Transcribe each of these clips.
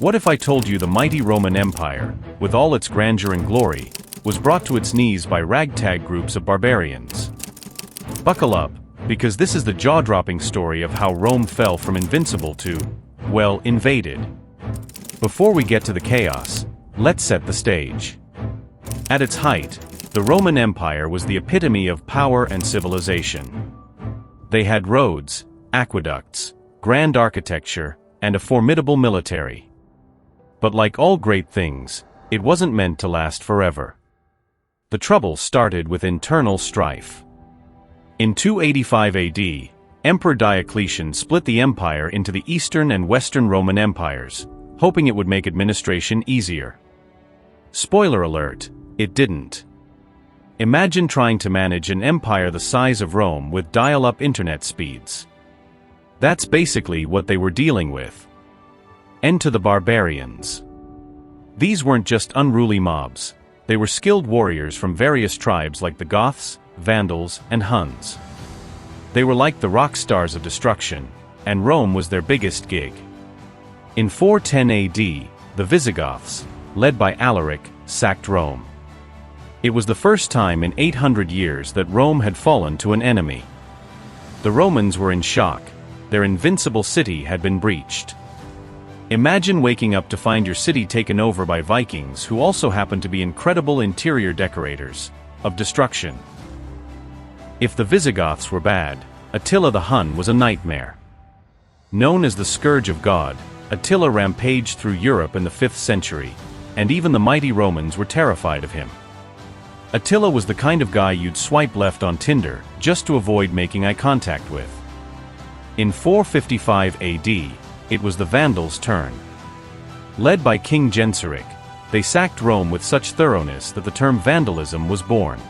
What if I told you the mighty Roman Empire, with all its grandeur and glory, was brought to its knees by ragtag groups of barbarians? Buckle up, because this is the jaw-dropping story of how Rome fell from invincible to, well, invaded. Before we get to the chaos, let's set the stage. At its height, the Roman Empire was the epitome of power and civilization. They had roads, aqueducts, grand architecture, and a formidable military. But like all great things, it wasn't meant to last forever. The trouble started with internal strife. In 285 AD, Emperor Diocletian split the empire into the Eastern and Western Roman empires, hoping it would make administration easier. Spoiler alert, it didn't. Imagine trying to manage an empire the size of Rome with dial-up internet speeds. That's basically what they were dealing with. And to the barbarians. These weren't just unruly mobs, they were skilled warriors from various tribes like the Goths, Vandals, and Huns. They were like the rock stars of destruction, and Rome was their biggest gig. In 410 AD, the Visigoths, led by Alaric, sacked Rome. It was the first time in 800 years that Rome had fallen to an enemy. The Romans were in shock. Their invincible city had been breached. Imagine waking up to find your city taken over by Vikings who also happen to be incredible interior decorators of destruction. If the Visigoths were bad, Attila the Hun was a nightmare. Known as the Scourge of God, Attila rampaged through Europe in the 5th century, and even the mighty Romans were terrified of him. Attila was the kind of guy you'd swipe left on Tinder just to avoid making eye contact with. In 455 AD, it was the Vandals' turn. Led by King Genseric, they sacked Rome with such thoroughness that the term vandalism was born.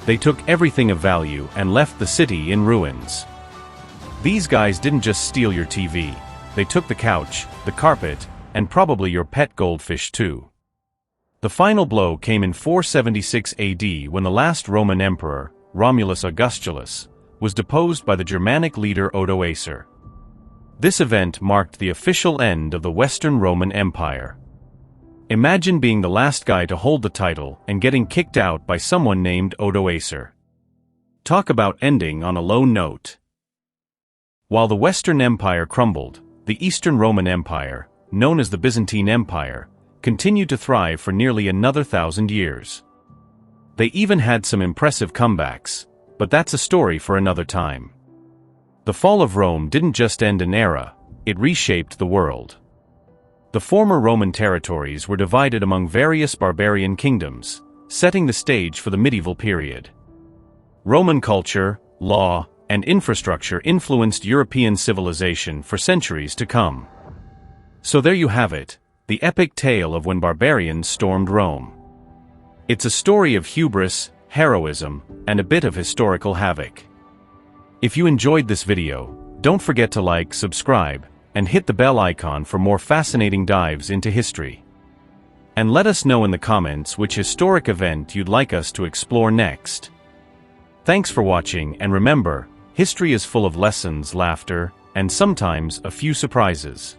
They took everything of value and left the city in ruins. These guys didn't just steal your TV, they took the couch, the carpet, and probably your pet goldfish too. The final blow came in 476 AD when the last Roman emperor, Romulus Augustulus, was deposed by the Germanic leader Odoacer. This event marked the official end of the Western Roman Empire. Imagine being the last guy to hold the title and getting kicked out by someone named Odoacer. Talk about ending on a low note. While the Western Empire crumbled, the Eastern Roman Empire, known as the Byzantine Empire, continued to thrive for nearly another 1,000 years. They even had some impressive comebacks, but that's a story for another time. The fall of Rome didn't just end an era, it reshaped the world. The former Roman territories were divided among various barbarian kingdoms, setting the stage for the medieval period. Roman culture, law, and infrastructure influenced European civilization for centuries to come. So there you have it, the epic tale of when barbarians stormed Rome. It's a story of hubris, heroism, and a bit of historical havoc. If you enjoyed this video, don't forget to like, subscribe, and hit the bell icon for more fascinating dives into history. And let us know in the comments which historic event you'd like us to explore next. Thanks for watching, and remember, history is full of lessons, laughter, and sometimes a few surprises.